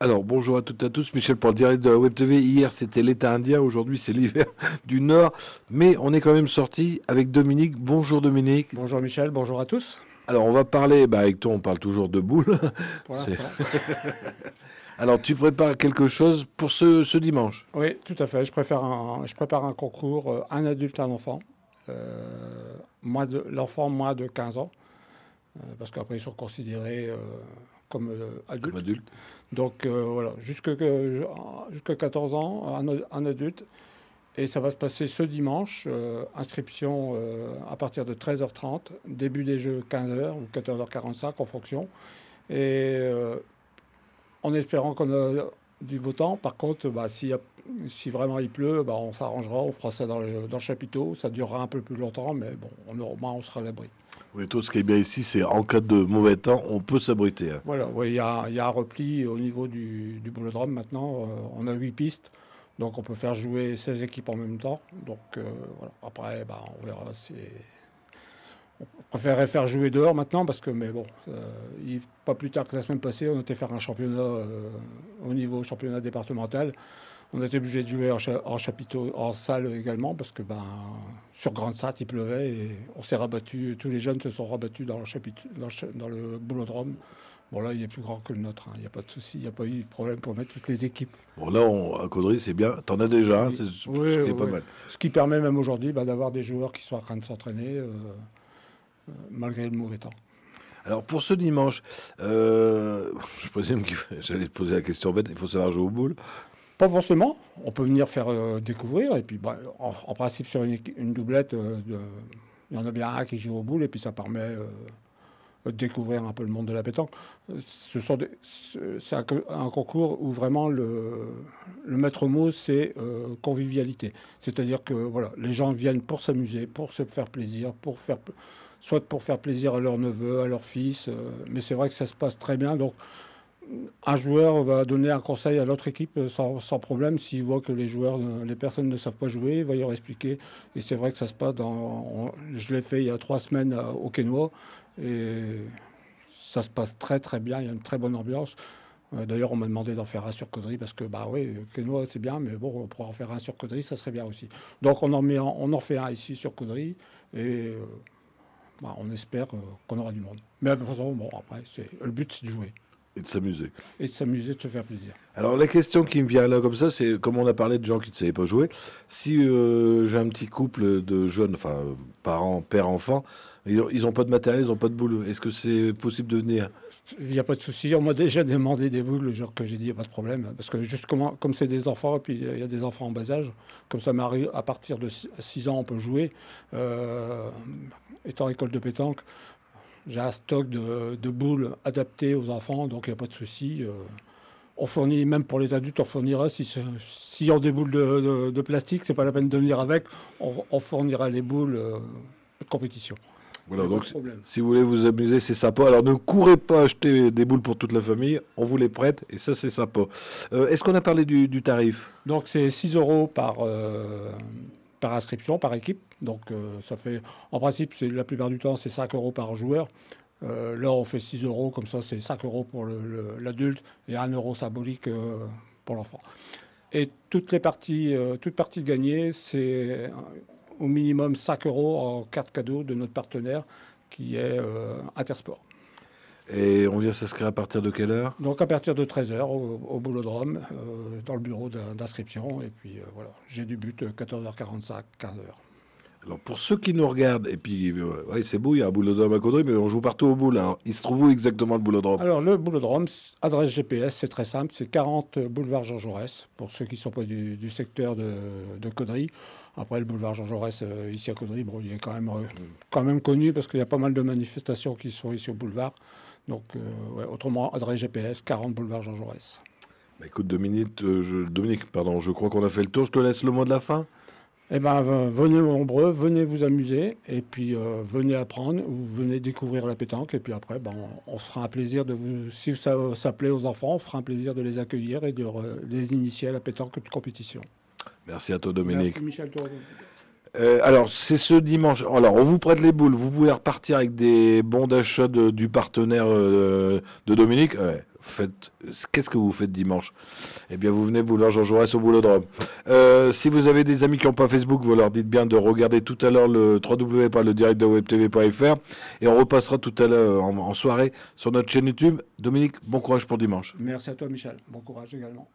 Alors, bonjour à toutes et à tous. Michel pour le direct de la Web TV. Hier, c'était l'été indien. Aujourd'hui, c'est l'hiver du Nord. Mais on est quand même sorti avec Dominique. Bonjour Dominique. Bonjour Michel, bonjour à tous, Alors, on va parler, avec toi, on parle toujours de boules. pour C'est- l'instant. Alors, tu prépares quelque chose pour ce dimanche. Oui, tout à fait. Je prépare un concours, un adulte, un enfant. L'enfant moins de 15 ans, parce qu'après ils sont considérés comme Comme adultes. adulte. Donc voilà, jusqu'à 14 ans, un adulte. Et ça va se passer ce dimanche. Inscription à partir de 13h30, début des jeux 15h ou 14h45 en fonction. Et en espérant qu'on a du beau temps. Par contre, si vraiment il pleut, on s'arrangera, on fera ça dans le chapiteau. Ça durera un peu plus longtemps, mais bon, au moins on sera à l'abri. Oui, toi, ce qui est bien ici, c'est en cas de mauvais temps, on peut s'abriter, hein. Voilà, ouais, il y a un repli au niveau du boulodrome maintenant. On a 8 pistes, donc on peut faire jouer 16 équipes en même temps. Donc voilà. Après, on verra. On préférerait faire jouer dehors maintenant parce que, mais bon, pas plus tard que la semaine passée, on était faire un championnat au niveau championnat départemental. On était obligé de jouer en chapiteau, en salle également parce que sur Grande Satte il pleuvait et on s'est rabattu. Tous les jeunes se sont rabattus dans le chapiteau, dans le boulodrome. Bon là, il est plus grand que le nôtre, hein. Il n'y a pas de souci, il n'y a pas eu de problème pour mettre toutes les équipes. Bon, là, à Caudry, c'est bien. T'en as déjà, hein, Oui, c'est ce oui, qui est pas oui. mal. Ce qui permet même aujourd'hui d'avoir des joueurs qui sont en train de s'entraîner malgré le mauvais temps. Alors, pour ce dimanche, je présume j'allais te poser la question bête, il faut savoir jouer aux boules. Pas forcément. On peut venir faire découvrir. Et puis, en principe, sur une doublette, il y en a bien un qui joue aux boules. Et puis, ça permet de découvrir un peu le monde de la pétanque. C'est un concours où vraiment le maître mot, c'est convivialité. C'est-à-dire que voilà, les gens viennent pour s'amuser, pour se faire plaisir, soit pour faire plaisir à leur neveu, à leur fils. Mais c'est vrai que ça se passe très bien. Donc, un joueur va donner un conseil à l'autre équipe sans problème. S'il voit que les personnes ne savent pas jouer, il va leur expliquer. Et c'est vrai que ça se passe je l'ai fait il y a 3 semaines au Quénois. Et ça se passe très très bien. Il y a une très bonne ambiance. D'ailleurs, on m'a demandé d'en faire un sur Caudry parce que, oui, Quénois c'est bien, mais bon, on pourra en faire un sur Caudry, ça serait bien aussi. Donc, on en fait un ici sur Caudry. Et on espère qu'on aura du monde. Mais de toute façon, bon, après, le but, c'est de jouer Et de s'amuser. et de s'amuser, de se faire plaisir. Alors la question qui me vient là comme ça, c'est comme on a parlé de gens qui ne savaient pas jouer, si j'ai un petit couple de jeunes, enfin parents, père, enfant, ils n'ont pas de matériel, ils n'ont pas de boule, est-ce que c'est possible de venir? Il n'y a pas de souci. On m'a déjà demandé des boules, genre que j'ai dit, il n'y a pas de problème. Parce que juste comme c'est des enfants, et puis il y a des enfants en bas âge, comme ça m'arrive, à partir de 6 ans, on peut jouer. Euh, Étant école de pétanque, j'ai un stock de boules adaptées aux enfants, donc il n'y a pas de souci. On fournit, même pour les adultes, on fournira, si on des boules de plastique, c'est pas la peine de venir avec, on fournira les boules de compétition. Il Voilà, n'y a pas donc de problème. si vous voulez vous amuser, c'est sympa. Alors ne courez pas acheter des boules pour toute la famille, on vous les prête et ça c'est sympa. Est-ce qu'on a parlé du tarif? Donc c'est 6 euros par inscription, par équipe. Donc ça fait, en principe, la plupart du temps, c'est 5 euros par joueur. Là, on fait 6 euros, comme ça, c'est 5 euros pour l'adulte et 1 euro symbolique pour l'enfant. Et toutes parties gagnées, c'est au minimum 5 euros en carte cadeau de notre partenaire qui est Intersport. Et on vient s'inscrire à partir de quelle heure? Donc à partir de 13h au Boulodrome, dans le bureau d'inscription. Et puis voilà, j'ai du but 14h45, 15h. Alors pour ceux qui nous regardent, et puis ouais, c'est beau, il y a un boulodrome à Caudry, mais on joue partout au boule. Alors il se trouve où exactement le boulodrome? Alors le Boulodrome, adresse GPS, c'est très simple, c'est 40 boulevard Jean Jaurès, pour ceux qui ne sont pas du secteur de Caudry. Après le boulevard Jean Jaurès, ici à Caudry, bon, il est quand même connu parce qu'il y a pas mal de manifestations qui sont ici au boulevard. Donc ouais, autrement, adresse GPS, 40 boulevard Jean Jaurès. Bah, écoute Dominique, Dominique, pardon, je crois qu'on a fait le tour, je te laisse le mot de la fin. Eh bien, venez nombreux, venez vous amuser, et puis venez apprendre, ou venez découvrir la pétanque, et puis après, on se fera un plaisir si ça plaît aux enfants, on fera un plaisir de les accueillir et de les initier à la pétanque de compétition. Merci à toi Dominique. Merci Michel. Toi. Alors, c'est ce dimanche. Alors, on vous prête les boules. Vous pouvez repartir avec des bons d'achat du partenaire de Dominique. Ouais. Qu'est-ce que vous faites dimanche? Eh bien, vous venez boulevard Jean Jaurès au Boulodrome. Si vous avez des amis qui n'ont pas Facebook, vous leur dites bien de regarder tout à l'heure le www.ledirectdewebtv.fr et on repassera tout à l'heure en soirée sur notre chaîne YouTube. Dominique, bon courage pour dimanche. Merci à toi, Michel. Bon courage également.